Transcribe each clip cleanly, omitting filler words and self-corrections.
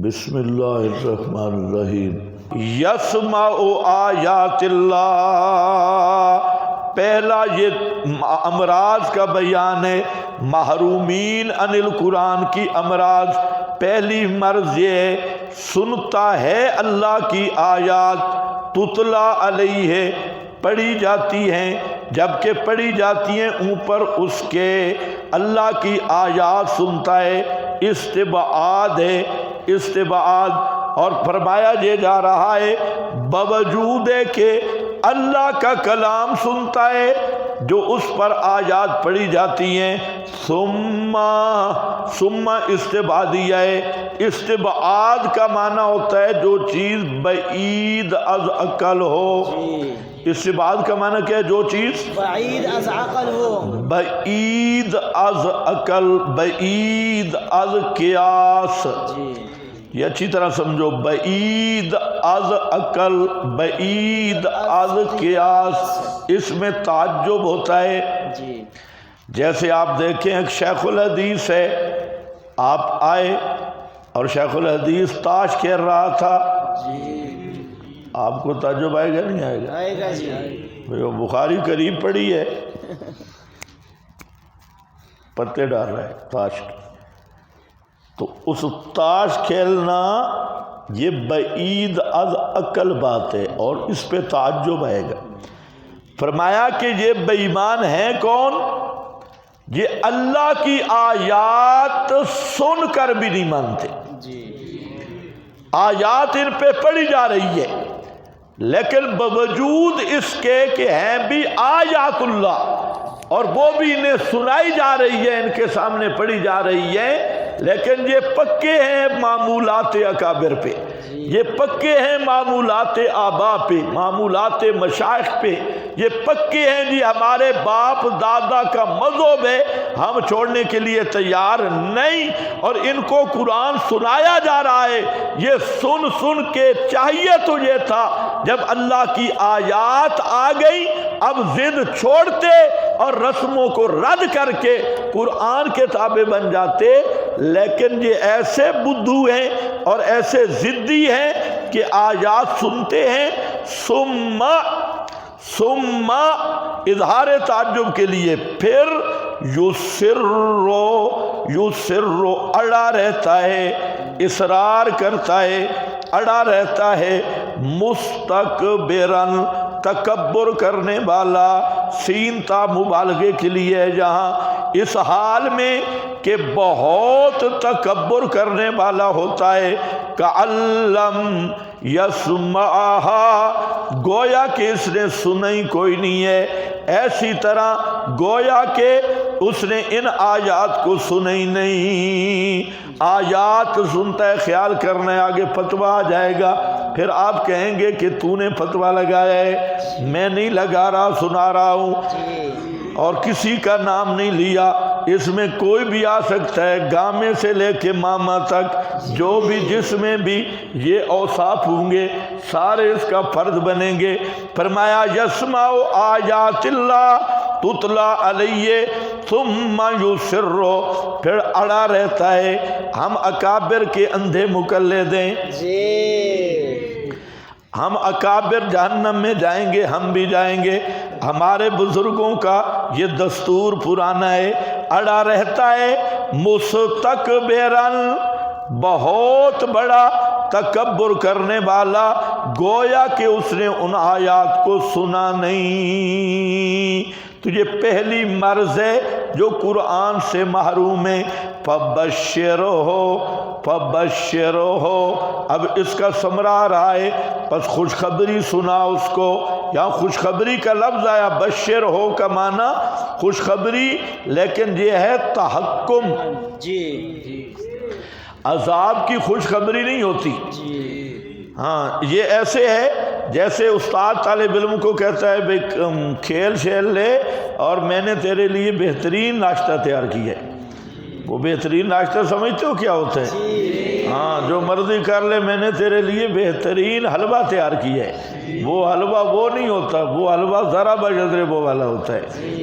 بسم اللہ الرحمن الرحیم۔ یسمع آیات اللہ، پہلا یہ امراض کا بیان ہے، محرومین عن القرآن کی امراض۔ پہلی مرض یہ ہے، سنتا ہے اللہ کی آیات، تتلا علیہ، پڑھی جاتی ہیں، جبکہ پڑھی جاتی ہیں اوپر اس کے اللہ کی آیات سنتا ہے، استبعاد ہے، استبعاد۔ اور فرمایا یہ جا رہا ہے باوجود ہے کہ اللہ کا کلام سنتا ہے جو اس پر آیات پڑھی جاتی ہیں، ثم استبعادیہ ہے۔ استبعاد کا معنی ہوتا ہے جو چیز بعید از عقل ہو۔ استبعاد کا معنی کیا ہے؟ جو چیز بعید از عقل ہو، بعید از عقل، بعید از قیاس۔ یہ اچھی طرح سمجھو، بعید از عقل، بعید از قیاس، اس میں تعجب ہوتا ہے۔ جیسے آپ دیکھیں ایک شیخ الحدیث ہے، آپ آئے اور شیخ الحدیث تاش کھیل رہا تھا، آپ کو تعجب آئے گا نہیں آئے گا؟ آئے گا جی۔ وہ بخاری قریب پڑھی ہے، پتے ڈال رہا ہے تاش کی، تو اس تاش کھیلنا یہ بعید از عقل بات ہے اور اس پہ تعجب آئے گا۔ فرمایا کہ یہ بے ایمان ہیں کون؟ یہ اللہ کی آیات سن کر بھی نہیں مانتے۔ آیات ان پہ پڑھی جا رہی ہے لیکن باوجود اس کے کہ ہیں بھی آیات اللہ اور وہ بھی انہیں سنائی جا رہی ہے، ان کے سامنے پڑھی جا رہی ہے، لیکن یہ پکے ہیں معمولات اکابر پہ، یہ پکے ہیں معمولات آبا پہ، معمولات مشائخ پہ، یہ پکے ہیں جی ہمارے باپ دادا کا مذہب ہے، ہم چھوڑنے کے لیے تیار نہیں۔ اور ان کو قرآن سنایا جا رہا ہے، یہ سن سن کے چاہیے تو یہ تھا جب اللہ کی آیات آ گئی اب ضد چھوڑتے اور رسموں کو رد کر کے قرآن کے تابع بن جاتے، لیکن یہ ایسے بدھو ہیں اور ایسے ضدی ہیں کہ آیات سنتے ہیں، ثم اظہار تعجب کے لیے، پھر یسرو اڑا رہتا ہے، اصرار کرتا ہے، اڑا رہتا ہے، مستکبرن، تکبر کرنے والا، سین تا مبالغے کے لیے جہاں، اس حال میں کہ بہت تکبر کرنے والا ہوتا ہے، کَعَلَّمْ یسمعہا، گویا کہ اس نے سنی کوئی نہیں ہے، ایسی طرح گویا کہ اس نے ان آیات کو سنی نہیں۔ آیات سنتا ہے، خیال کرنا ہے آگے فتویٰ آ جائے گا، پھر آپ کہیں گے کہ تو نے فتویٰ لگایا ہے، میں نہیں لگا رہا، سنا رہا ہوں اور کسی کا نام نہیں لیا، اس میں کوئی بھی آ سکتا ہے، گامے سے لے کے ماما تک، جو بھی جس میں بھی یہ اوصاف ہوں گے سارے اس کا فرد بنیں گے۔ فرمایا یسمع آیات اللہ تتلا علیہ ثم یسر، پھر اڑا رہتا ہے۔ ہم اکابر کے اندھے مقلد ہیں، ہم اکابر جہنم میں جائیں گے، ہم بھی جائیں گے، ہمارے بزرگوں کا یہ دستور پرانا ہے، اڑا رہتا ہے، مستکبرن، بہت بڑا تکبر کرنے والا، گویا کہ اس نے ان آیات کو سنا نہیں۔ تو یہ پہلی مرض ہے جو قرآن سے محروم ہے، فبشرہ، اب اس کا ثمرہ آ رہا ہے، پس خوشخبری سنا اس کو۔ یہاں خوشخبری کا لفظ آیا، بشر ہو کا معنی خوشخبری، لیکن یہ ہے تحکم، عذاب کی خوشخبری نہیں ہوتی۔ ہاں یہ ایسے ہے جیسے استاد طالب علم کو کہتا ہے بھئی کھیل شیل لے اور میں نے تیرے لیے بہترین ناشتہ تیار کیا ہے۔ وہ بہترین ناشتہ سمجھتے ہو کیا ہوتا ہے؟ ہاں جو مرضی کر لے، میں نے تیرے لیے بہترین حلوہ تیار کیا ہے۔ وہ حلوہ وہ نہیں ہوتا، وہ حلوہ ذرا بجدر وہ والا ہوتا ہے۔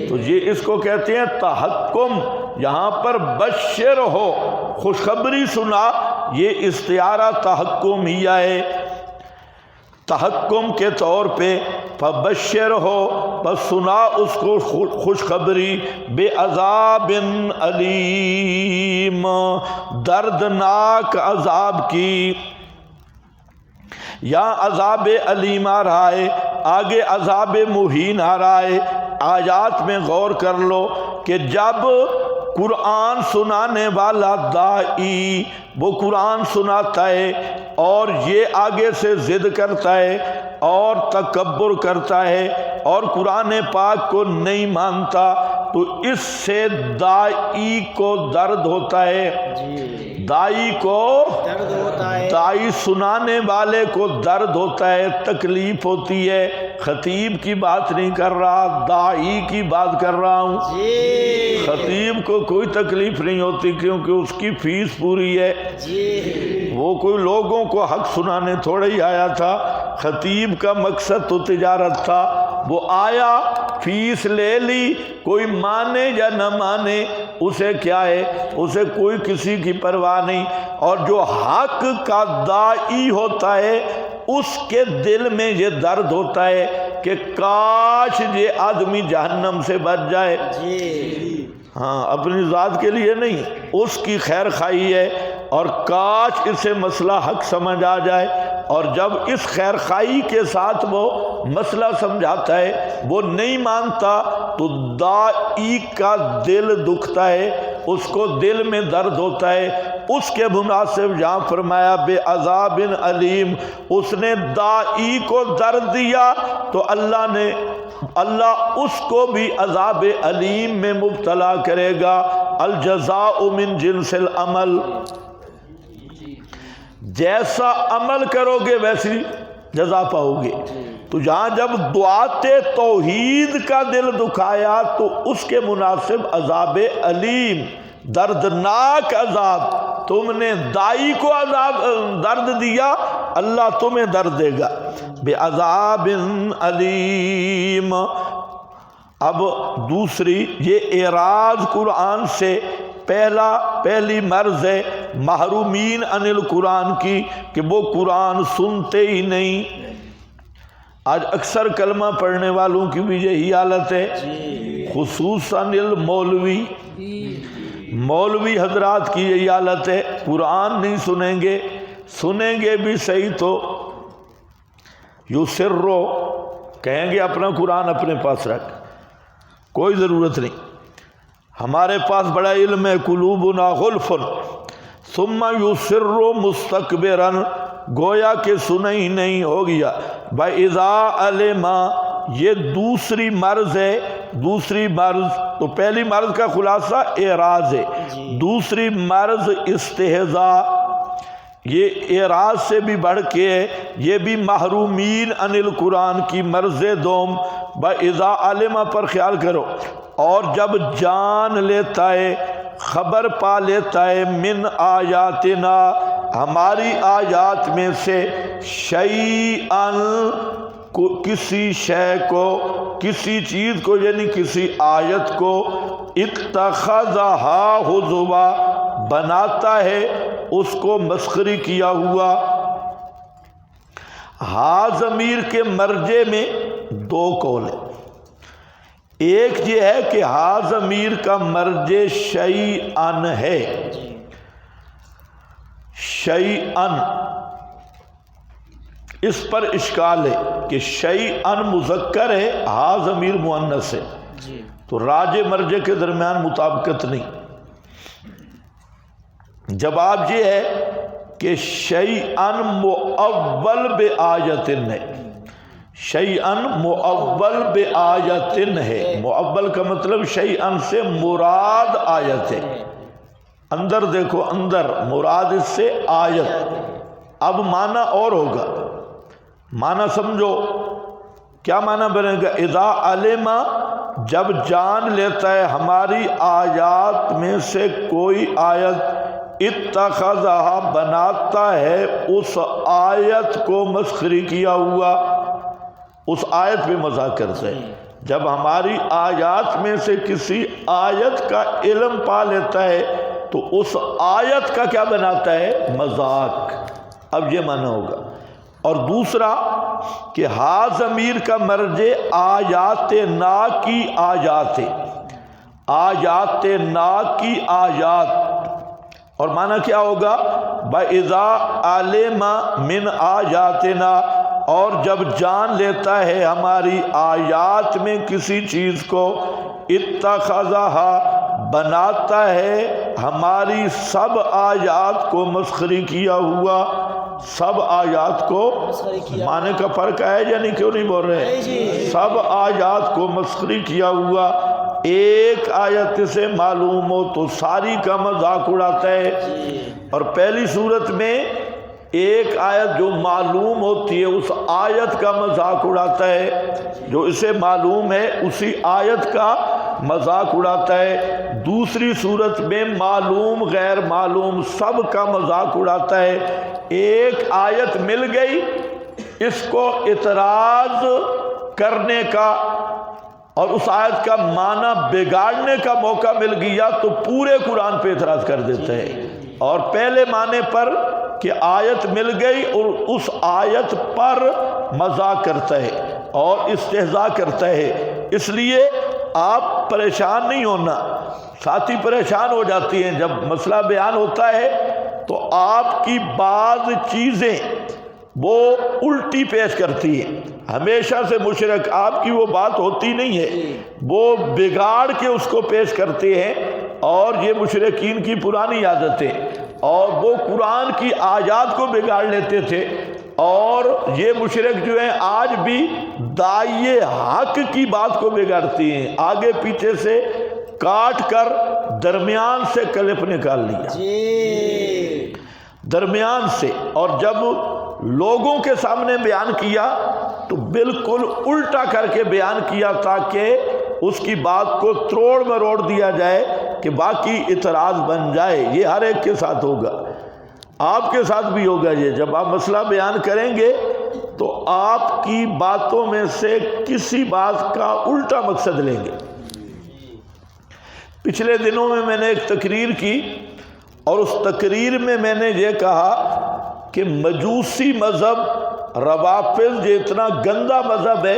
تو یہ اس کو کہتے ہیں تحکم۔ یہاں پر بشر ہو، خوشخبری سنا، یہ استعارہ تحکمیہ ہے، تحکم کے طور پہ، فبشر ہو بس سنا اس کو خوشخبری، بے عذاب علیم، دردناک عذاب کی۔ یا عذاب علیم آ رہا ہے، آگے عذاب مہین آ رہا ہے۔ آیات میں غور کر لو کہ جب قرآن سنانے والا داعی وہ قرآن سناتا ہے اور یہ آگے سے ضد کرتا ہے اور تکبر کرتا ہے اور قرآن پاک کو نہیں مانتا، تو اس سے داعی کو درد ہوتا ہے، داعی کو درد ہوتا ہے، داعی سنانے والے کو درد ہوتا ہے، تکلیف ہوتی ہے۔ خطیب کی بات نہیں کر رہا، داعی کی بات کر رہا ہوں۔ جی خطیب کو کوئی تکلیف نہیں ہوتی کیونکہ اس کی فیس پوری ہے، جی وہ کوئی لوگوں کو حق سنانے تھوڑا ہی آیا تھا۔ خطیب کا مقصد تو تجارت تھا، وہ آیا فیس لے لی، کوئی مانے یا نہ مانے اسے کیا ہے، اسے کوئی کسی کی پرواہ نہیں۔ اور جو حق کا داعی ہوتا ہے اس کے دل میں یہ درد ہوتا ہے کہ کاش یہ آدمی جہنم سے بچ جائے۔ جی ہاں، اپنی ذات کے لیے نہیں، اس کی خیر خواہی ہے، اور کاش اسے مسئلہ حق سمجھ آ جائے۔ اور جب اس خیر خواہی کے ساتھ وہ مسئلہ سمجھاتا ہے وہ نہیں مانتا تو داعی کا دل دکھتا ہے، اس کو دل میں درد ہوتا ہے۔ اس کے مناسب یہاں فرمایا بے عذاب علیم، اس نے داعی کو درد دیا تو اللہ اس کو بھی عذاب علیم میں مبتلا کرے گا۔ الجزاء من جنس العمل، جیسا عمل کرو گے ویسی جزا پاؤ گے۔ تو جہاں جب دعات توحید کا دل دکھایا تو اس کے مناسب عذاب علیم، دردناک عذاب، تم نے داعی کو عذاب درد دیا، اللہ تمہیں درد دے گا، بے عذاب علیم۔ اب دوسری، یہ اعراض قرآن سے پہلی مرض ہے محرومین عن القرآن کی کہ وہ قرآن سنتے ہی نہیں۔ آج اکثر کلمہ پڑھنے والوں کی بھی یہی حالت ہے، خصوصاً مولوی حضرات کی یہی حالت ہے، قرآن نہیں سنیں گے بھی صحیح تو یسرو کہیں گے اپنا قرآن اپنے پاس رکھ، کوئی ضرورت نہیں، ہمارے پاس بڑا علم ہے، قلوبنا غلف، ثم یسر مستکبرا، گویا کہ سنا ہی نہیں، ہو گیا۔ بَإِذَا عَلِمَا، یہ دوسری مرض ہے، دوسری مرض تو پہلی مرض کا خلاصہ اعراض ہے، دوسری مرض استہزاء، یہ اعراض سے بھی بڑھ کے ہے، یہ بھی محرومین عن القرآن کی مرض دوم۔ بَإِذَا عَلِمَا پر خیال کرو، اور جب جان لیتا ہے، خبر پا لیتا ہے، من آیاتنا، ہماری آیات میں سے، شیئن، کسی شے کو، کسی چیز کو، یعنی کسی آیت کو، اتخذہا ہزوا، بناتا ہے اس کو مسخری کیا ہوا۔ ہا ضمیر کے مرجع میں دو قول ہیں، ایک یہ ہے کہ ہا ضمیر کا مرجع شیئن ہے، شیئن، اس پر اشکال ہے کہ شیئن مذکر ہے، ہا ضمیر مؤنث ہے، تو راجع مرجع کے درمیان مطابقت نہیں۔ جواب یہ ہے کہ شیئن مؤول بآیتن ہے، شیئن مؤول بآیتن ہے، مؤول کا مطلب شیئن سے مراد آیت ہے، اندر دیکھو، اندر مراد اس سے آیت۔ اب معنی اور ہوگا، معنی سمجھو، کیا معنی بنے گا؟ اذا علم، جب جان لیتا ہے ہماری آیات میں سے کوئی آیت، اتخذہا، بناتا ہے اس آیت کو مسخری کیا ہوا، اس آیت پہ مذاق کرتا ہے۔ جب ہماری آیات میں سے کسی آیت کا علم پا لیتا ہے تو اس آیت کا کیا بناتا ہے؟ مذاق۔ اب یہ معنی ہوگا۔ اور دوسرا کہ ہا ضمیر کا مرجع آیات نا کی آیات، آیات نا کی آیات، اور معنی کیا ہوگا؟ بَإِذَا عَلِمَ مِنْ آیاتنا، اور جب جان لیتا ہے ہماری آیات میں کسی چیز کو، اتخذہا، بناتا ہے ہماری سب آیات کو مسخری کیا ہوا۔ سب آیات کو معنی کا فرق ہے یعنی کیوں نہیں بول رہے؟ سب آیات کو مسخری کیا ہوا۔ ایک آیت سے معلوم ہو تو ساری کا مذاق اڑاتا ہے، اور پہلی صورت میں ایک آیت جو معلوم ہوتی ہے اس آیت کا مذاق اڑاتا ہے، جو اسے معلوم ہے اسی آیت کا مذاق اڑاتا ہے۔ دوسری صورت میں معلوم غیر معلوم سب کا مذاق اڑاتا ہے۔ ایک آیت مل گئی، اس کو اعتراض کرنے کا اور اس آیت کا معنی بگاڑنے کا موقع مل گیا تو پورے قرآن پہ اعتراض کر دیتا ہے، اور پہلے معنی پر کہ آیت مل گئی اور اس آیت پر مذاق کرتا ہے اور استہزاء کرتا ہے۔ اس لیے آپ پریشان نہیں ہونا، ساتھی پریشان ہو جاتی ہیں جب مسئلہ بیان ہوتا ہے تو آپ کی بعض چیزیں وہ الٹی پیش کرتی ہیں۔ ہمیشہ سے مشرک آپ کی وہ بات ہوتی نہیں ہے، وہ بگاڑ کے اس کو پیش کرتے ہیں، اور یہ مشرکین کی پرانی عادتیں، اور وہ قرآن کی آیات کو بگاڑ لیتے تھے۔ اور یہ مشرک جو ہیں آج بھی داعی حق کی بات کو بگاڑتی ہیں، آگے پیچھے سے کاٹ کر درمیان سے کلپ نکال لیا، درمیان سے، اور جب لوگوں کے سامنے بیان کیا تو بالکل الٹا کر کے بیان کیا تاکہ اس کی بات کو تروڑ مروڑ دیا جائے کہ باقی اعتراض بن جائے۔ یہ ہر ایک کے ساتھ ہوگا، آپ کے ساتھ بھی ہوگا۔ یہ جب آپ مسئلہ بیان کریں گے تو آپ کی باتوں میں سے کسی بات کا الٹا مقصد لیں گے۔ پچھلے دنوں میں نے ایک تقریر کی، اور اس تقریر میں نے یہ کہا کہ مجوسی مذہب، روافض، یہ اتنا گندا مذہب ہے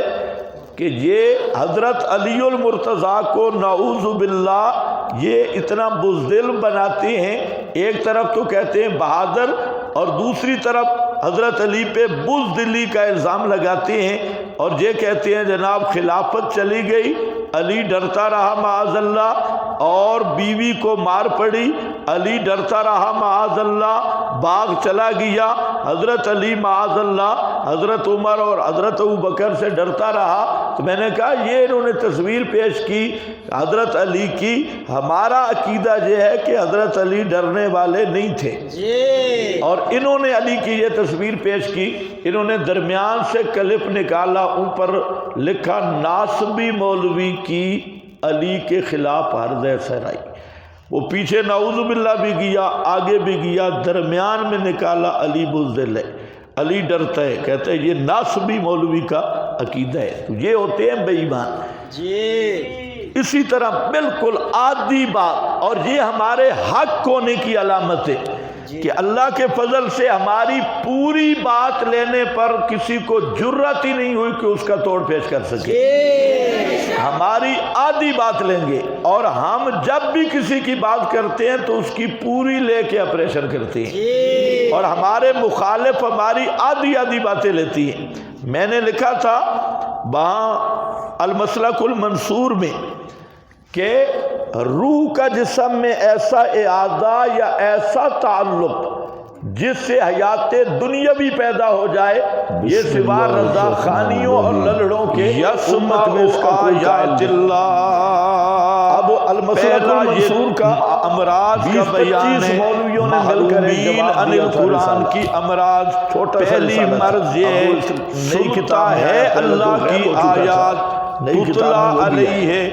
کہ یہ حضرت علی المرتضیٰ کو نعوذ باللہ یہ اتنا بزدل بناتے ہیں۔ ایک طرف تو کہتے ہیں بہادر، اور دوسری طرف حضرت علی پہ بزدلی کا الزام لگاتے ہیں، اور یہ کہتے ہیں جناب خلافت چلی گئی، علی ڈرتا رہا معاذ اللہ، اور بیوی کو مار پڑی، علی ڈرتا رہا معاذ اللہ، باغ چلا گیا، حضرت علی معاذ اللہ حضرت عمر اور حضرت ابوبکر سے ڈرتا رہا۔ تو میں نے کہا یہ انہوں نے تصویر پیش کی حضرت علی کی، ہمارا عقیدہ یہ ہے کہ حضرت علی ڈرنے والے نہیں تھے، اور انہوں نے علی کی یہ تصویر پیش کی، انہوں نے درمیان سے کلپ نکالا، اوپر لکھا ناصبی مولوی کی علی کے خلاف عرض سرائی۔ وہ پیچھے نعوذ باللہ بھی گیا، آگے بھی گیا، درمیان میں نکالا علی بزدل ہے، علی ڈرتا ہے، کہتا ہے یہ ناصبی مولوی کا عقیدہ ہے۔ تو یہ ہوتے ہیں بے ایمان۔ اسی طرح بالکل عادی بات، اور یہ ہمارے حق ہونے کی علامت ہے کہ اللہ کے فضل سے ہماری پوری بات لینے پر کسی کو جرات ہی نہیں ہوئی کہ اس کا توڑ پیش کر سکے۔ ہماری آدھی بات لیں گے، اور ہم جب بھی کسی کی بات کرتے ہیں تو اس کی پوری لے کے آپریشن کرتے ہیں، اور ہمارے مخالف ہماری آدھی باتیں لیتی ہیں۔ میں نے لکھا تھا وہاں المسلک المنصور میں کہ روح کا جسم میں ایسا اعادہ یا ایسا تعلق جس سے حیات دنیاوی پیدا ہو جائے، یہ سوا رضا خانیوں اور للڑوں کے امت میں اس کا کوئی آیات اللہ۔ اب المسلک المنصور کا امراض کا بیان ہے، معلومین عن القرآن کی امراض۔ پہلی مرض یہ سنتا ہے اللہ کی آیات، تتلا علیہ،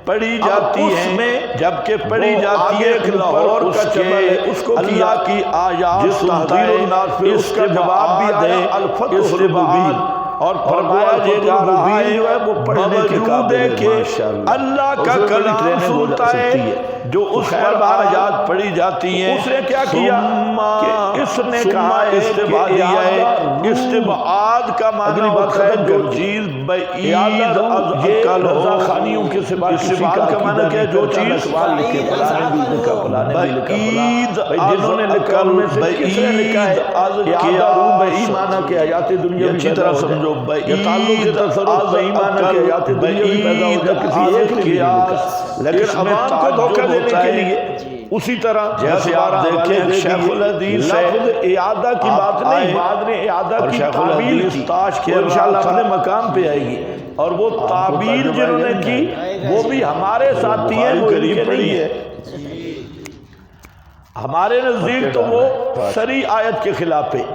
پڑھی جاتی ہے، جبکہ پڑھی جاتی ہے لاہور کا چمل ہے، اس کو اللہ کی آیات سنتا ہے، اس کا جواب بھی آیا الفتح المبین، اور فرمایا یہ جا رہا ہے باوجود ہے کہ اللہ کا کلام سنتا ہے جو اس پر آیات پڑھی جاتی ہیں. اس نے کیا کیا کہ اس نے کہا استبعاد کا معنی ہوتا ہے جو چیز بعید از عقل ہو. استبعاد کا معنی کیا ہے؟ جو چیز بعید از عقل، بعید از قیاس. اچھی طرح سمجھو، بعید از عقل، بعید از قیاس. لیکن عوام کو دھوکہ دینے کے لیے اسی طرح جیسے آپ دیکھیں شیخ الحدیث لفظ اعادہ کی بات نہیں، بعد نے اعادہ کی تعبیر کی، وہ انشاءاللہ اپنے مقام پہ آئے گی. اور وہ تعبیر جنہوں نے کی وہ بھی ہمارے ساتھی ہیں، وہ قریب پڑھی ہے. ہمارے نزدیک تو وہ صریح آیت کے خلاف ہے،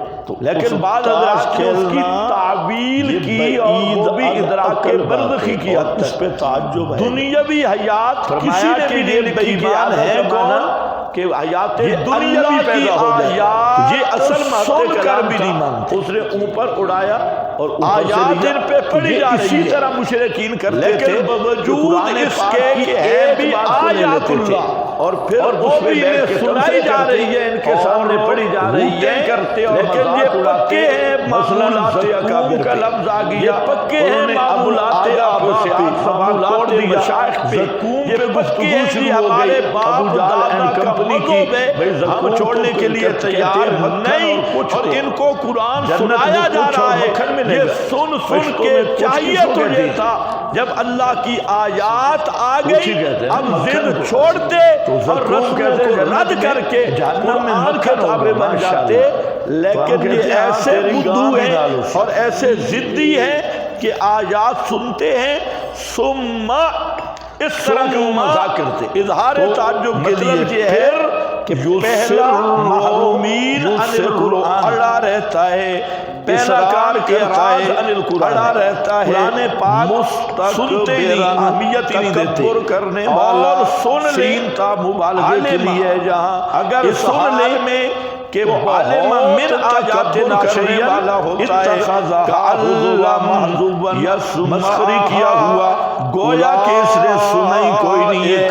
لیکن بعض حضرات نے اس کی تعویل کی اور وہ بھی ادراک برزخی کی حد تک. پہ تعجب ہے. دنیاوی حیات کسی نے بھی دل پہ ایمان ہے کون کہ حیات دنیاوی پیدا ہو جائے، یہ اصل سن کر بھی نہیں مانتے. اس نے اوپر اڑایا اور آیات ان پہ پڑھی جا رہی ہے. اسی طرح مشرکین کرتے تھے، باوجود اس کے کہ ہے بھی آیات اللہ، اور پھر وہ بھی انہیں سنائی جا رہی ہے، ان کے سامنے پڑھی جا رہی ہے کرتے. لیکن یہ پکے ہیں معمولات اکابر کا لفظ آ گیا، یہ پکے ہیں معمولات معمولات مشائخ پہ، یہ پکے ہیں کہ ہمارے باپ دادا کا مذہب ہے، ہم چھوڑنے کے لیے تیار نہیں. اور ان کو قرآن سنایا جا رہا ہے، یہ سن سن کے چاہیے تو یہ تھا جب اللہ کی آیات آ گئی اب ضد چھوڑتے اور رسولوں کو رد کر کے قرآن کے تابع بن جاتے. لیکن یہ ایسے بدو ہیں اور ایسے ضدی ہیں کہ آیات سنتے ہیں ثم اس طرح کا مذاق کرتے. اظہار تعجب کے لیے پھر کہ پہلا محرومین عن القرآن اڑا رہتا ہے، پہلا کار کے راز عن القرآن اڑا رہتا ہے. قرآن پاک سنتے نہیں، اہمیت ہی نہیں دیتے. کرنے والا سن لیں تا مبالغے کے لیے جہاں اگر سن لیں میں کہ عالم من آیات ناشرین والا ہوتا ہے کعلم مسخری کیا ہوا، گویا کہ اس نے سنائی کوئی نہیں ہے.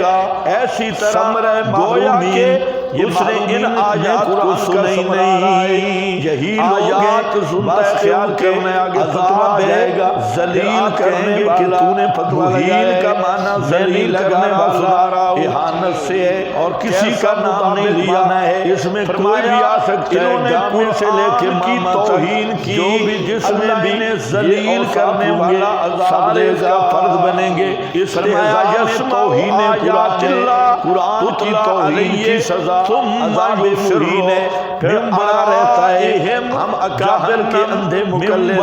ایسی طرح گویا کہ اس نے ان آیات کو سنائی نہیں. یہی آیات بس خیال کرنے آگے فتوہ دے گا، ذلیل کرنے گے کہ تو نے فتوہ لگایا. کا معنی ذلیل کرنے والا اہانت سے ہے اور کسی کا نام نہیں لیا ہے. اس میں کوئی بھی آ سکتا ہے، انہوں نے پور سے لے کے ماما توہین کی، جو بھی جس میں بھی ذلیل کرنے والا سارے کا فرض بنیں گے. اس لہذا توہین قرآن کی توہین کی سزا عذاب مہین ہے. پھر بڑا رہتا ہے ہم اکابر کے اندھے مقلد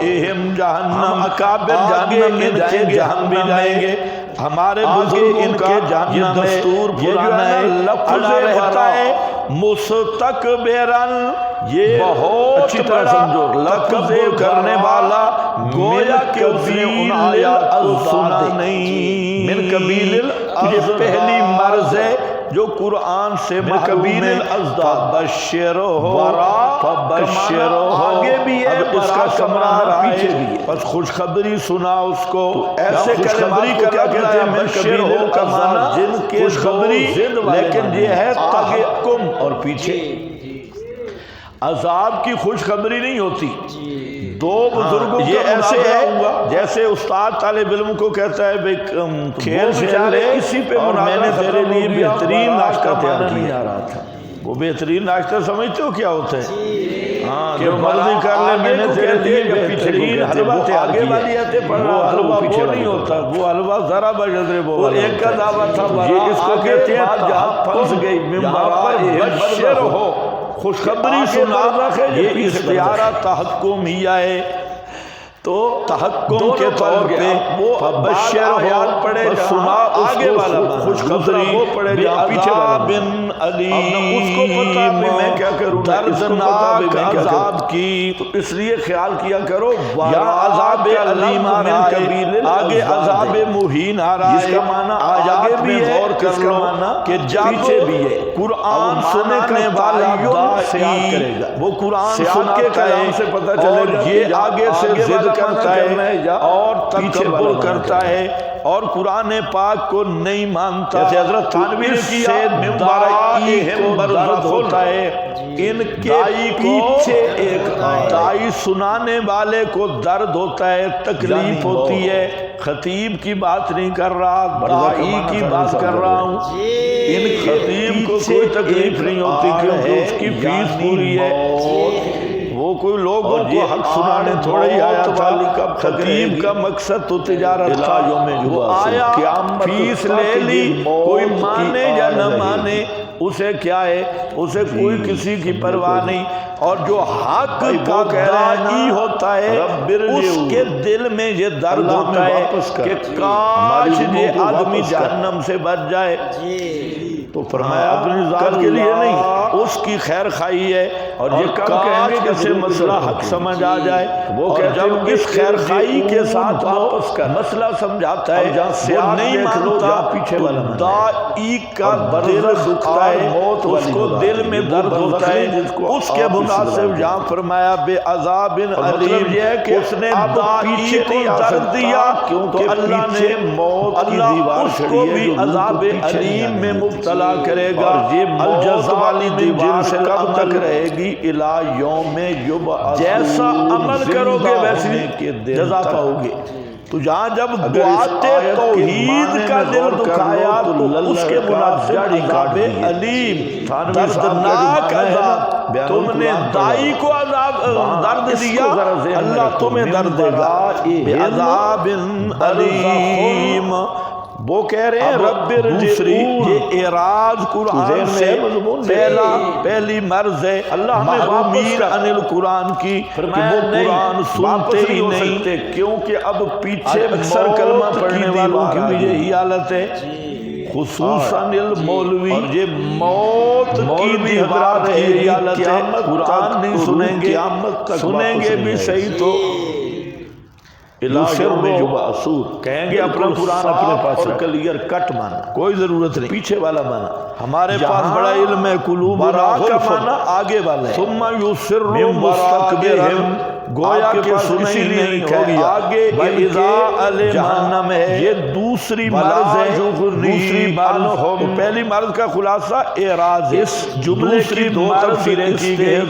اہم جہنم، اکابر جہنم میں جائیں گے، ہم بھی جائیں گے. ہمارے بزرگوں ان کے جہنم میں دستور پرانا ہے، لفظ رہتا ہے مستکبرن، یہ بہت اچھی طرح سمجھو، تکبر کرنے والا گویا کہ اس نے ان آیات کو سنا نہیں. من قبیل یہ پہلی مرض ہے جو قرآن سے محروم ہے. آگے بھی ہے، اس کا سمرا پیچھے بھی ہے. بس خوشخبری سنا اس کو. ایسے خوشخبری کیا کہتے ہیں؟ بشر کا معنی جن کے خوشخبری، لیکن یہ ہے تحکم اور پیچھے عذاب کی خوشخبری نہیں ہوتی. دو بزرگوں یہ ایسے ہے جیسے استاد طالب علم کو کہتا ہے بھئی کھیل سے چلے، اسی پہ میں نے تیرے لیے بہترین ناشتہ تیار کیا. وہ بہترین ناشتہ سمجھتے ہو کیا ہوتا ہے؟ ہاں جو مرضی کر لے، میں نے تیرے لیے بہترین حلوہ تیار کیا. وہ حلوہ وہ نہیں ہوتا، وہ حلوہ ذرا بجدر وہ ایک کا دعویٰ تھا. یہ اس کو کہتے ہیں جہاں پھنس گئی بشر ہو، خوشخبری سنا. یہ استعارہ تحکم ہی آئے تو تحکم کے طور پہ وہ بشر ہو پڑے سنا، آگے والا خوشخبری وہ پڑے جا پیچھے والا بن علیم. اس کو پتا بھی میں کیا کروں، دردناک عذاب کی. تو اس لیے خیال کیا کرو یا عذاب علیم آ رہا ہے، آگے عذاب مہین آ رہا ہے. اس کا معنی آیات میں غور کر لو کہ پیچھے بھی ہے. قرآن سننے والا سیاق کرے گا، وہ قرآن سیاق سنا کے کلام سے پتہ چلے گا کہ یہ آگے سے آگے ضد والا کرتا معنی کرنا ہے ہے یا اور پیچھے والا بول معنی کرتا کرنا ہے اور قرآن پاک کو نہیں مانتا، جیسے حضرت تھانوی نے اس کیا، سے دائی ممبر درد ہوتا ہے، ان کے دائی کو پیچھے ایک دائی سنانے والے کو درد ہوتا ہے، تکلیف ہوتی ہے۔ خطیب کی بات نہیں کر رہا، دائی کی بات کر رہا ہوں۔ ان کے خطیب کو کوئی تکلیف نہیں ہوتی کیونکہ اس کی فیس پوری ہے، وہ کوئی لوگوں کو حق سنانے تھوڑے ہی آیا تھا۔ خطیب کا مقصد تو تجارت تھا، وہ آیا فیس لے لی، کوئی مانے یا نہ مانے اسے کیا ہے، اسے کوئی کسی کی پرواہ نہیں۔ اور جو حق کا داعی ہوتا ہے اس کے دل میں یہ درد ہوتا ہے کہ کاش یہ آدمی جہنم سے بچ جائے، تو فرمایا اپنی ذات کے لیے نہیں، اس کی خیر خواہی ہے، اور یہ کم کہیں گے کہ اسے مسئلہ حق سمجھ آ جائے۔ وہ جب اس خیر خواہی کے ساتھ واپس کا مسئلہ سمجھاتا ہے وہ نہیں مانتا، پیچھے والا دائی کا دل دکھتا ہے، اس کو دل میں درد ہوتا ہے۔ اس کے مناسب جہاں فرمایا بے عذاب علیم، اس نے دائی کو درد دیا تو اللہ نے اللہ اس کو بھی عذاب علیم میں مبتلا کرے گا۔ الجزا والی دیوار سے کب تک رہے گی؟ الی یوم یبعثون، جیسا عمل کرو گے ویسی جزا پاؤ گے۔ تو جہاں جب دعات توحید کا دل دکھایا تو اس کے مناسب عذاب علیم، دردناک عذاب، تم نے دائی کو عذاب درد دیا، اللہ تمہیں درد دے گا بعذاب علیم۔ وہ کہہ رہے ہیں رب دوسری، یہ اعراض قرآن سے پہلی مرض ہے اللہ محرومین عن القرآن کی، کہ وہ قرآن سنتے ہی نہیں، کیونکہ اب پیچھے اکثر کلمہ پڑھنے والوں کی بھی یہی حالت ہے، خصوصاً المولوی، اور یہ موت کی دیوار ہے، یہ حالت ہے، قرآن نہیں سنیں گے، سنیں گے بھی صحیح تو کہیں گے اپنا قرآن اپنے پاس اور کلیئر کٹ مانا، کوئی ضرورت نہیں پیچھے والا مانا۔ ہمارے پاس بڑا علم ہے، قلوبنا کا مانا آگے والا ہے، ثم یصر مستکبرا، گویا کہ اسی لیے نہیں ہوگی آگے اذا جہنم ہے، یہ دوسری مرض ہے، دوسری مرض۔ پہلی مرض کا خلاصہ اعراض، اس جملے کی دو تفسیریں کی گئی،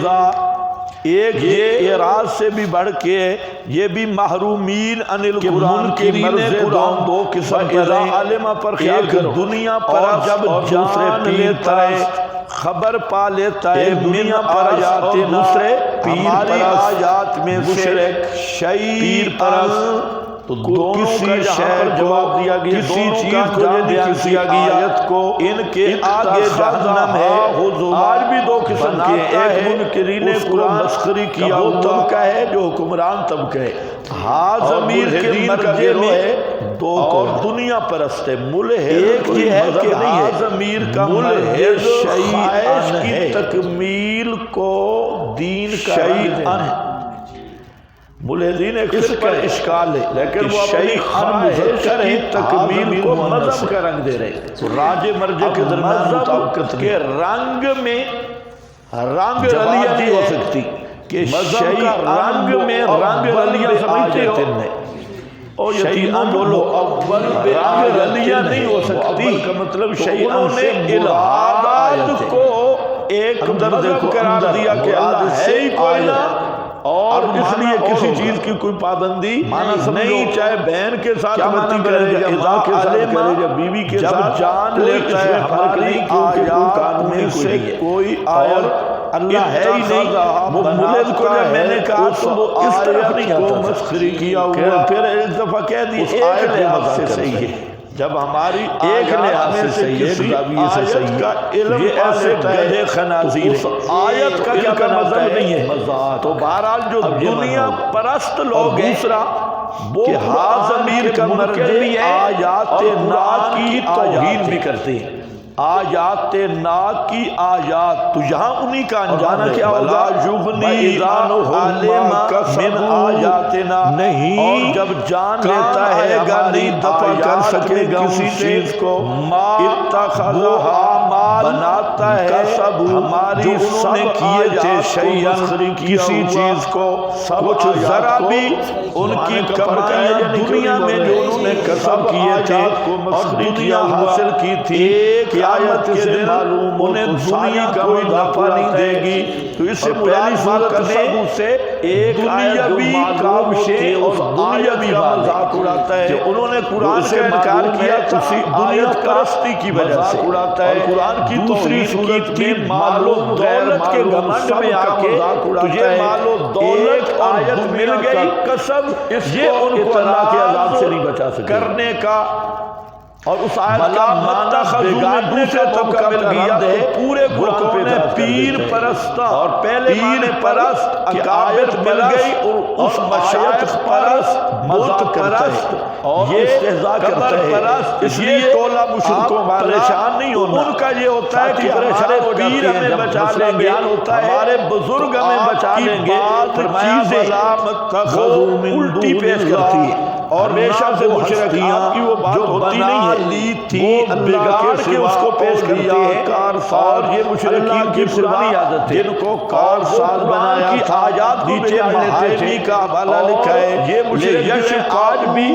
ایک یہ اعراض سے بھی بڑھ کے یہ بھی محرومین عن القرآن کی مرض قرآن دو قسم پر خیال کرو، دنیا پر جب جان لیتا ہے، خبر پا لیتا ہے دنیا پر آیات، دوسرے ہماری آیات میں سے شیء پرست، تو کسی شے جواب دیا گیا، کسی چیز کو بیان کیا گیا کو، ان کے آگے جہنم ہے۔ آج بھی دو قسم کے، ایک منکرین قرآن مسخری کیا وہ طبقہ ہے جو حکمران طبقہ ہے، ہاں ضمیر کے مرجع میں دو، اور دنیا پرست ہے ملحد۔ ایک یہ ہے کہ ہاں ضمیر کا ملحد خواہش کی تکمیل کو دین کا شیئن، ملحدین اس پر اشکال ہے، لیکن وہ اپنی خواہش کی تکمیل کو مذہب کا رنگ دے رہے ہیں۔ راج مرجع کے درمیان مطابقت کے رنگ میں رنگ رلیہ نہیں ہو سکتی، کہ مذہب کا رنگ میں رنگ رلیہ سمجھتے ہو، اور یتیموں بولو اول بے رنگ رلیہ نہیں ہو سکتی، کا مطلب انہوں نے الہاد کو ایک مذہب قرار دیا کہ اللہ ہے ہی کوئی نہ، اور اس لیے کسی چیز کی کوئی پابندی نہیں، چاہے بہن کے ساتھ بتی کرے یا اذا کے ساتھ کرے یا بیوی کے ساتھ، جب جان لیتا ہے ہماری آیات میں سے کوئی آیت اللہ ہے ہی نہیں، وہ ملحد کو جب میں نے کہا تو وہ اس طرف نہیں کو مسخری کیا ہوا، پھر ایک دفعہ کہہ دی ایک لحاظ سے صحیح ہے، جب ہماری ایک لحاظ سے صحیح ہے، آیت کا علم یہ ایسے گدھے خنازیر ہے، آیت کا کیا مذہب نہیں ہے۔ تو بہرحال جو دنیا پرست لوگ ہیں وہ ہاں ضمیر کا مرجع بھی ہے، آیات ناک کی توہین بھی کرتے ہیں، آیات ناک کی آیات، تو یہاں انہی کا انجام کیا ہوگا، یغنی عنہم من آیاتنا، نہیں، اور جب جان لیتا ہے گا نہیں دفع کر سکے گا کسی چیز کو، ما اتخذہا اعمال بناتا ہے کسبوا ہماری جو انہوں نے سب کیے تھے آیات کو شیئن مصری کیا کسی ہوا، چیز کو سب کچھ آیات ذرا کو بھی ان کی زمانے کا فرق ہے، کمائیاں یعنی دنیا کیوں میں نہیں جو بول انہوں نے رہے؟ کسب سب کیے تھے آیات کو اور مصری دنیا کیا ہوا، حاصل کی تھی ایک قیامت آیت کے سے دن معلوم ہو انہیں تو ساری دنیا کا کوئی مذاق نفع نہیں اڑاتا دے ہے۔ گی، تو اس سے اور پہلی مراد صورت میں کسبوا سے ایک آیت جو دنیاوی معلوم کام ہوتی سے ہے اور اس دنیاوی آیت کا مال مذاق اڑاتا ہے، کہ انہوں نے قرآن اسے کا انکار معلوم کیا ہے تھا اسی دنیا آیت کا پرستی کی وجہ مذاق سے اڑاتا ہے۔ اور قرآن کی دوسری توہین صورت کی تھی میں مال و معلوم غیر دولت کے معلوم گھمنڈ سب میں آ کا کے مذاق اڑاتا تجھے ہے۔ مال و دولت ایک اور آیت مل دنیا گئی کا قسم اس یہ کو ان کو اللہ کے عذاب سے ناز نہیں بچا سکے کرنے کا اور اس آیت بلا کا مانا متخذو میں بگاڑنے دوسرے کا موقع موقع مل مل گیا گیا تو تو پورے وہ قرآن پہ میں اعتراض کر پیر دیتے ہیں۔ پرستہ اور پہلے پیر معنی پرست کہ اکابر آیت مل پرست گئی اور اس اور مشایخ آیت پرست پرست بت مذاق کرتا ہے پرست اور یہ استہزاء کرتا قبر ہے۔ پرست اس یہ لیے ٹولہ مشرکوں آپ والا پریشان نہیں ہونا۔ ان کا یہ ہوتا ہے ساتھی کہ پریشان ہمارے ہو جاتے پیر ہیں ہمیں جب بچا مسئلہ لیں گے بیان ہوتا ہے ہمارے بزرگ تو ہمیں آپ بچا کی لیں گے بات فرمایا چیزیں بلا متخذو من الٹی دون پیش اللہ کرتی ہے اور ہمیشہ سے وہ مشرک ہستیاں آپ کی وہ بات جو ہوتی بنا نہیں ہے لی تھی وہ اللہ بگاڑ کے کے اس کو سوا پیش کرتے اولیاء ہیں کارساز اور یہ مشرکین اللہ کی کے سوا پرانی عادت ہے جن کو اور وہ کارساز قرآن بنایا کی تھا آیات کو نیچے بگاڑ لیتے تھے مہاجمی کا حوالہ اور لکھا ہے یہ مشرک جو ہے آج بھی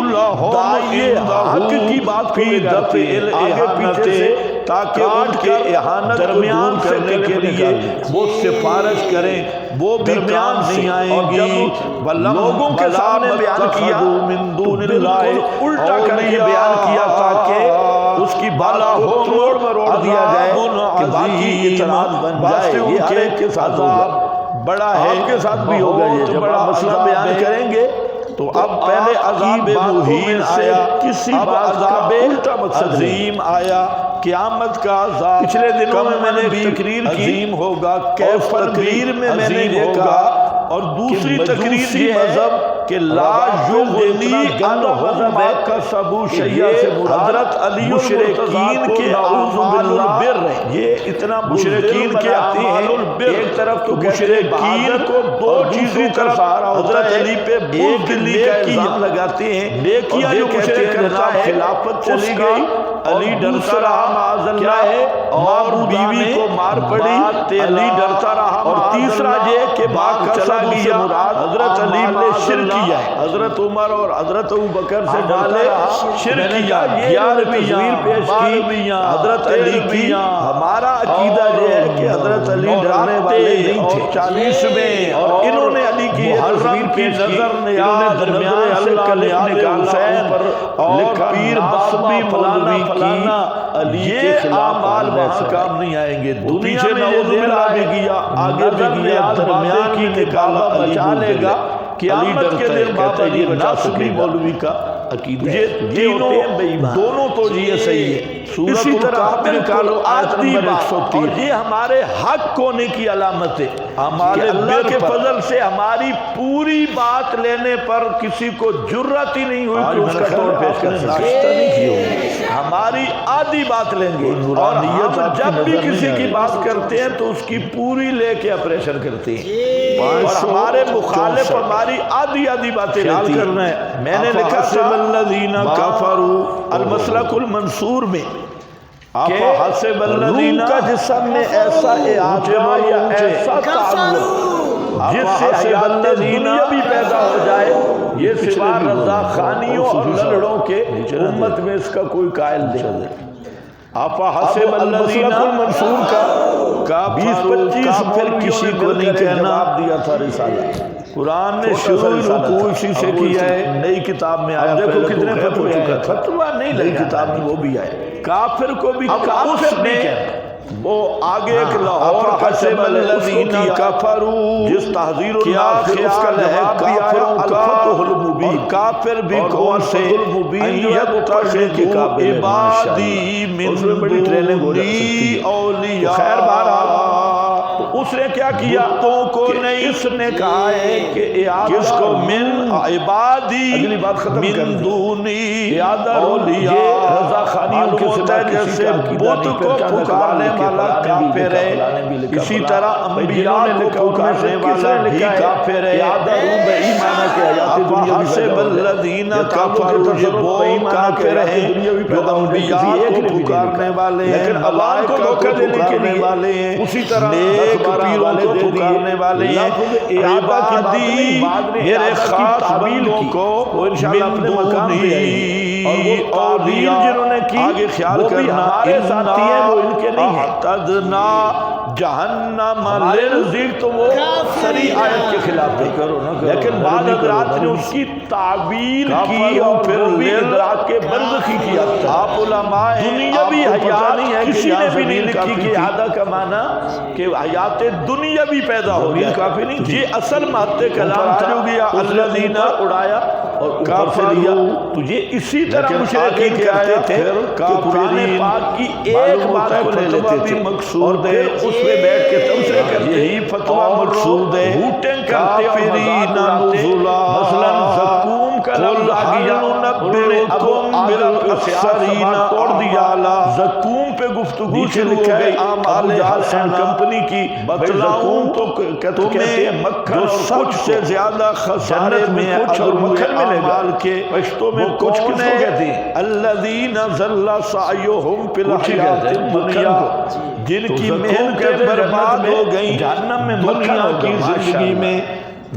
داعی حق کی بات کو بگاڑتے ہیں آگے پیچھے سے تاکہ ان کے احانت درمیان کرنے کے لیے وہ سفارش کریں وہ بھی کام نہیں آئیں گی لوگوں کے سامنے بیان کیا بالکل الٹا کر کے بیان کیا تاکہ اس کی بالا ہو توڑ مروڑ دیا جائے کہ باقی اعتراض بن جائے یہ ہر ایک کے ساتھ بڑا ہے آپ کے ساتھ بھی ہوگا یہ جب بڑا مسئلہ بیان کریں گے تو اب پہلے عذاب مہین آیا کسی عذاب عظیم آیا قیامت کا عذاب پچھلے دنوں میں نے ایک تقریر کی عظیم ہوگا کیف تقریر میں نے یہ کہا اور دوسری تقریر یہ ہے کہ لا یغنی عنہم ما کسبوا شیئا سے حضرت علی مشرکین کے اعمال البر یہ اتنا مشرکین کے اعمال البر ایک طرف تو مشرکین کو دو چیزوں کا سہارا حضرت علی پہ بزدلی کا الزام لگاتے ہیں نیکیاں جو مشرک کرتا ہے خلافت چلی گئی علی ڈرتا رہا معاذ اللہ ہے اور بیوی کو مار پڑی علی ڈرتا رہا اور تیسرا یہ کہ باغ چلا گیا حضرت علی نے شرک کیا ہے حضرت عمر اور حضرت ابوبکر سے ڈالے شرک کیا یہ تصویر پیش کی حضرت علی کی ہمارا عقیدہ یہ ہے کہ حضرت علی ڈرنے والے نہیں تھے 40 میں اور انہوں نے علی کی تصویر پیش کی انہوں نے درمیان سے کلمہ حسین اور پیر بابی فلانا یہ اعمال وہاں کام نہیں آئیں گے دنیا میں یہ دینا بھی گیا آگے بھی گیا درمیان کی نکالا بچا لے گا قیامت کے دن بابا یہ ناصبی مولوی کا عقیدہ یہ دونوں تو یہ صحیح ہے اسی طرح بالکل آدھی بات اور یہ ہمارے حق ہونے کی علامت ہے کہ اللہ کے فضل سے ہماری پوری بات لینے پر کسی کو جرات ہی نہیں ہوئی کہ اس کا توڑ پیش کر سکے ہماری آدھی بات لیں گے اور ہم جب بھی کسی کی بات کرتے ہیں تو اس کی پوری لے کے اپریشن کرتے ہیں اور ہمارے مخالف ہماری آدھی باتیں لیتی ہیں میں نے لکھا تھا الذین کفروا المسلک المنصور میں کہ روح کا جسم میں ایسا اعادہ یا ایسا تعلق جس سے حیات دنیا بھی پیدا ہو جائے یہ سوا رضا خانیوں اور لڑڑوں کے امت میں اس کا کوئی قائل نہیں آپا حسب الذین المنصور کا 20-25 پھر کسی کو نہیں کہنا دیا تھا رسالہ قرآن نے شروع رکوع اسی سے کیا ہے نئی کتاب میں آیا دیکھو کتنے فتوے ہیں فتوہ نہیں نئی کتاب میں وہ بھی آئے کافر کو بھی کافر نے وہ آگے ایک لاہور حسب الذین کفروا جس تحذیر الناس اس کا لحاظ بھی آیا الفتح المبین کافر بھی کون سے یتخذ عبادی من دونی اولیاء خیر بہرحال اس نے کیا کیا؟ بتوں کو کہ نہیں، اس نے کہا ہے کہ کس کو؟ من عبادی اگلی بات ختم کر من دیں۔ دونی اولیاء، یہ رضا خانی معلوم کے ہوتا ہے سوا جیسے کسی کا عقیدہ بت نہیں کو پہچانا، پکارنے کہ والا فلاں نے بھی کافر لکھا، ہے، فلاں نے بھی لکھا، اسی فلاں۔ طرح بھئی انبیاء جنہوں نے کو لکھا ان میں سے پکارنے کس والا نے بھی لکھا ہے؟ کافر ہے۔ اعادہ روم ایمانہ کے حیات دنیا بھی افحسب پیدا ہو جائے۔ الذین یہ تعلق کفروا، کے یہ تصرف وہ ایمانہ کے کافر حیات ہیں دنیا بھی جو پیدا ہو جائے، انبیاء کسی ایک کو نے بھی نہیں پکارنے لکھا۔ والے ہیں، لیکن عوام کو ملائکہ دھوکہ دینے کے پکارنے لیے والے ہیں، اسی طرح نیک 10-12 پیروں حوالے کو دے دیے۔ پکارنے والے ہیں، لفظ اعادہ کی بات نہیں، بعد میں میرے اعادہ کی خاص تعبیل بندوں کی، کو وہ انشاءاللہ اپنے مقام پہ آئیں گے۔ اور وہ تعبیل جنہوں نے کی آگے خیال وہ بھی کرنا، ہمارے ساتھی ہیں، وہ ان کے نہیں ہیں۔ اعتدنا جہنم ہمارے نزدیک تو وہ سری آیت کے خلاف ہے، لیکن بعض حضرات نے اس کی تعبیل کی اور پھر بھی ادراک کے برزخی کیا تھا۔ آپ علماء ہیں، دنیاوی آپ کو پتہ نہیں ہے حیات کہ کسی یہاں نے بھی نہیں زمین لکھی کافی کہ تھی۔ اعادہ کا معنی کہ حیات دنیاوی پیدا ہو زمین جائے، کافی نہیں تھی۔ یہ اصل مہت کلام اوپر تھا، آ گیا، اس نے الذین اوپر اڑایا اور اوپر سے لیا۔ تو یہ اسی طرح لیکن مشرکین آگے کیا کرتے ہے؟ تھے پھر کہ قرآن کافرین، پاک کی ایک معلوم بات ہوتا ہے کو لے فتویٰ لیتے بھی تھے مقصود اور پھر ہے، اس میں بیٹھ کے تبصرے کرتے، یہی فتویٰ اور مقصود ہے، بھوٹیں کرتے اور کافرین مذاق اڑاتے۔ نزلا، مثلا زقوم کا لفظ آ گیا، انہوں نے اب بالاخسرین توڑ دیا، اعمالا۔ زقوم پہ گفتگو نیچے شروع ہو لکھا ہے گئی، اعمال ابو جہل اینڈ حسنہ، کمپنی کی بتلاؤں تو کہتے ہیں مکھن جو اور سب کچھ سے کو زیادہ خسارے جنت میں میں کچھ اور مکھن ملے گا، اعمال کے پشتوں میں کچھ کس کون کو ہے؟ کہتے ہیں؟ الذین ضل سعیہم فی کچھ ہی الحیات کہتے ہیں، الدنیا، مکھن کو۔ جن تو کی زقوم محنتیں کہتے ہیں برباد جنت میں، ہو گئیں جہنم میں مکھن دنیا ہوگا، کی زندگی ماشاءاللہ۔ میں،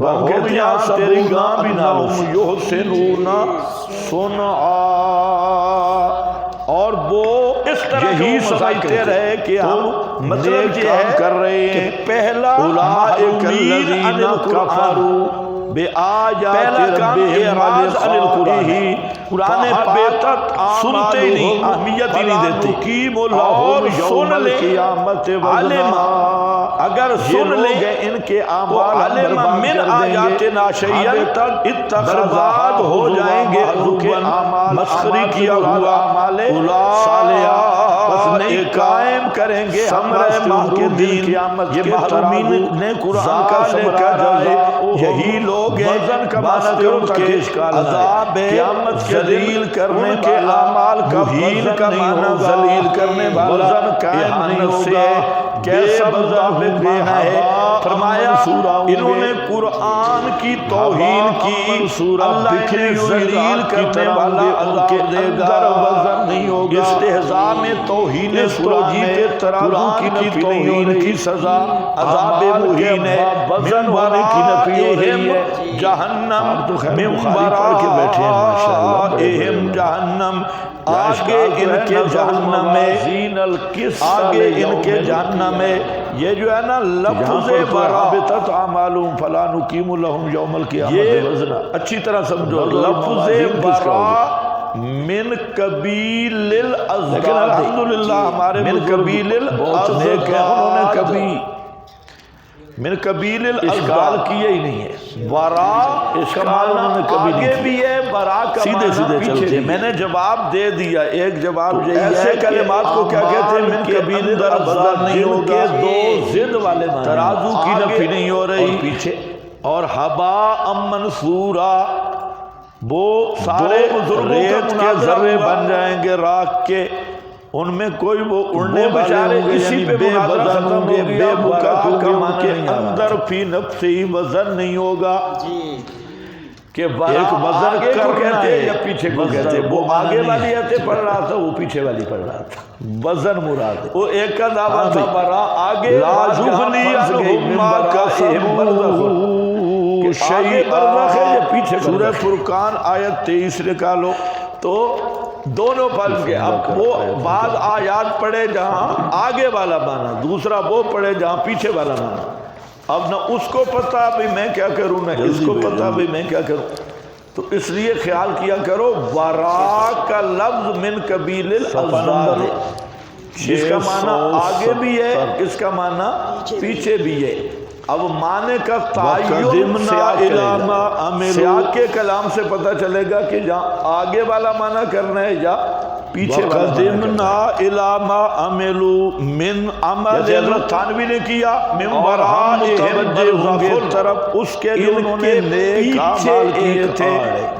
ہم کہتے ہیں تیری گاں بھی نہ ہو۔ یحسنون صنعا، اور وہ اس طرح یہی سمجھتے رہے کہ ہم مطلب نیک یہ کام ہے کر رہے کہ ہیں۔ پہلا اولئک محرومین الذین عن القرآن، کفروا بآیات پہلا کام ربہم اعراض عن القرآن ہے۔ قرآن فحبطت پاک سنتے ہی نہیں، اعمالہم اہمیت ہی نہیں دیتے، فلا نقیم اور لہم یوم سن لیں القیامت عالمہ، وزنا، اگر یہ سن لوگ لیں ہیں، ان کے تو اعمال ہم عالمہ برباد من کر دیں آیات گے، ناشیئا حبطت برباد ہو جائیں گے ان کے مسخری کیا ہوا صالحہ، بس نہیں قائم کریں گے ہم رحمہ کے دن قیامت یہ کے محرومین نے قرآن کا سمرا جائے، یہی لوگ ہیں وزن کا بس معنی کرو کرو کہ تاکہ اشکال نہ آئے۔ عذاب قیامت کے ذلیل دن کرنے ان کے والا، اعمال کا مہین وزن کا نہیں معنی ہوگا، ذلیل کرنے والا، وزن قائم نہیں اہانت سے ہوگا، کیسا بے مطابق وزن معنی ہے؟ ہوا فرمایا منصورہ ہوں گے، انہوں نے قرآن کی توہین کی، منصورہ اللہ بکھری انہیں ہوئی ذلیل رات کی کرنے طرح والا ہوں گے، ان کے عذاب دے اندر گا، وزن نہیں ہوگا۔ استہزاء میں توہین توجیہ قرآن ترازو قرآن کی کی نفی نہیں ہو توہین رہی، کی سزا عذاب اعمال کے مہین ہے، وزن من ہونے کی نفی ہو رہی ہے۔ ورائہم جہنم، آپ تو خیر من بخاری پڑھ کے بیٹھے ہیں، ماشاءاللہ، بڑے بڑے ورائہم جہنم، آگے آگے ان کے جہنم میں، آگے ان کے جہنم میں، یہ جو ہے نا لفظ برا، حبطت اعمالہم فلا نقیم لہم یوم القیامت یہ وزنا، اچھی طرح سمجھو، لفظ لفظ کس کا برا من قبیل لیکن الازداد، الحمدللہ ہمارے من بزرگ قبیل بہت نیک ہیں، انہوں نے الازداد، کبھی من قبیل اشکال الازداد کیے ہی نہیں ہے۔ برا اشکال کا انہوں نے معنی کبھی نہیں آگے کیا۔ بھی ہے، برا کا سیدھے معنی سیدھے پیچھے چلتے بھی۔ ہیں۔ میں نے جواب دے دیا، ایک جواب یہی ایسے ہے کہ کلمات کو کیا کہتے ہیں؟ اعمال من کے قبیل اندر الازداد نہیں جن ہوگا، کے دو ضد والے معنی، ترازو کی آگے نفی نہیں ہو رہی، اور پیچھے، اور ہبا منصورا، وہ سارے بزرگوں کا ریت کے مناظرہ ذرے ہوا، بن جائیں گے راکھ کے، ان میں کوئی وہ اڑنے وہ والے بیچارے ہوں گے، اسی یعنی پہ بے مناظرہ وزن ختم ہوں گے، ہو بے گیا، بکت برا ہوں کا گے، ان معنی کے نہیں آ رہا۔ اندر فی نفسی وزن نہیں ہوگا جی کہ برا ایک وزن آگے کو کرنا کہتے ہے ہیں یا پیچھے کو وزن، کہتے ہیں؟ وہ وہ معنی آگے نہیں والی ہے۔ آیتیں پڑھ رہا تھا، وہ پیچھے والی پڑھ رہا تھا، وزن مراد ہے۔ وہ ایک کا دعویٰ ہاں تھا بھئی، برا، آگے لا بات جہاں یغنی پھنس گئی، عنہم من ما برائہم برزخ، کہ کسبوا آگے برزخ ہے یا پیچھے شیئا۔ سورہ برزخ ہے؟ فرقان آیت 23 نکالو، تو دونوں پھنس گئے۔ اب وہ بعض آیات پڑھے جہاں آگے والا معنی، دوسرا وہ پڑھے جہاں پیچھے والا معنی۔ اب نہ اس کو پتا بھی میں کیا کروں، نہ اس کو پتا بھی میں کیا کروں، تو اس لیے خیال کیا کرو ورا کا لفظ من قبیل الازداد ہے، اس کا معنی آگے بھی ہے، اس کا معنی پیچھے بھی ہے۔ اب معنی کا تعین وَقَدِمْنَا سیاق إِلَىٰ کرے مَا گا، عَمِلُوا، سیاق کے کلام سے پتہ چلے گا کہ جہاں آگے والا معنی کرنا ہے یا پیچھے والا معنی کرتا ہے۔ وَقَدِمْنَا إِلَى مَا عَمِلُوا مِنْ عَمَلٍ جیسے حضرت تھانوی نے کیا مِنْ اور ہم وَرَائِهِمْ متوجہ ہوں گے بَرْزَخٌ طرف اس کے جو ان انہوں کے نے نیک پیچھے اعمال کیے ایک تھے۔ آڑ ہے۔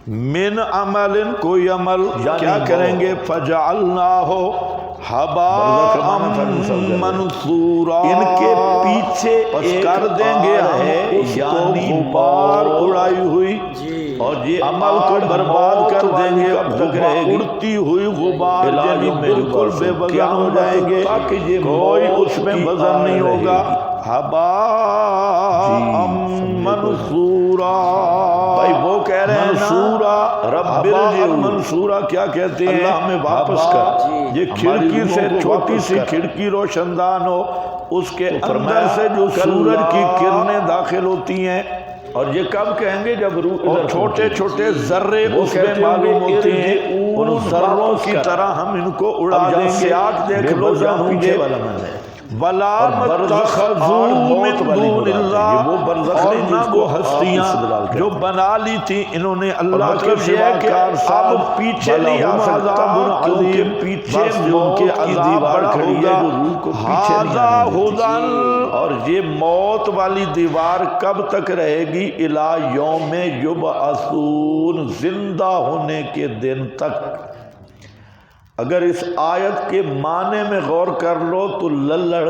من عمل کوئی عمل یعنی کیا وہ کریں گے فَجَعَلْنَاهُ برزخ کا معنی تھا حَبَاءً انسان کا۔ مَنْثُورًا ان کے پیچھے پس ایک کر دیں گے آڑ ہم ہے، اس کو یعنی غبار موت۔ اڑائی ہوئی جی اور یہ عمل کو آڑ برباد کر موت دیں گے کب تک رہے گی؟ اڑتی ہوئی غبار الا یعنی یوم بالکل یبعثون۔ بے وزن ہو قیامت جائیں گے، تک یہ کوئی موت اس میں کی وزن آڑ نہیں رہے ہوگا۔ گی۔ حباء منصورا، بھائی وہ کہہ رہے ہیں منصورا، رب حباء ارجعون۔ منصورا کیا کہتے ہیں؟ اللہ ہمیں واپس کر۔ یہ ہماری کھڑکی سے روحوں کو چھوٹی واپس سی کر۔ کھڑکی روشن دان ہو، اس کے تو اندر فرمایا سے جو کل سورج کی لا- کرنیں داخل ہوتی ہیں اور یہ کب کہیں گے جب روح اور ادھر چھوٹے پہنچے۔ چھوٹے ذرے وہ اس میں کہتے ہوں گے معلوم ہوتے ہیں، ارجعون، ان ذروں واپس کی کر۔ طرح ہم ان کو اڑا اب دیں جہاں گے۔ سیاق دیکھ بے لو وزن جہاں ہوں پیچھے گے۔ والا من ہے۔ وَلَا اور برزخ اور مَتَّخَذُوا موت مِن والی دُونِ مراد ہے۔ اللَّهِ، یہ وہ برزخ اور نہیں نہ جس وہ کو آپ ہستیاں استدلال کرتے جو ہیں۔ بنا لی تھی انہوں نے اللہ اور کے مطلب یہ ہے کہ سوا کار اب پیچھے نہیں آ سکتا، کیونکہ پیچھے بس ان موت کے کی عذاب دیوار بڑا کھڑی ہے ہوگا۔ جو روح کو پیچھے نہیں ہذا آنے دیتی۔ ہدن، اور یہ موت والی دیوار کب تک رہے گی؟ الی یوم یبعثون، زندہ ہونے کے دن تک۔ اگر اس آیت کے معنی میں غور کر لو تو للڑ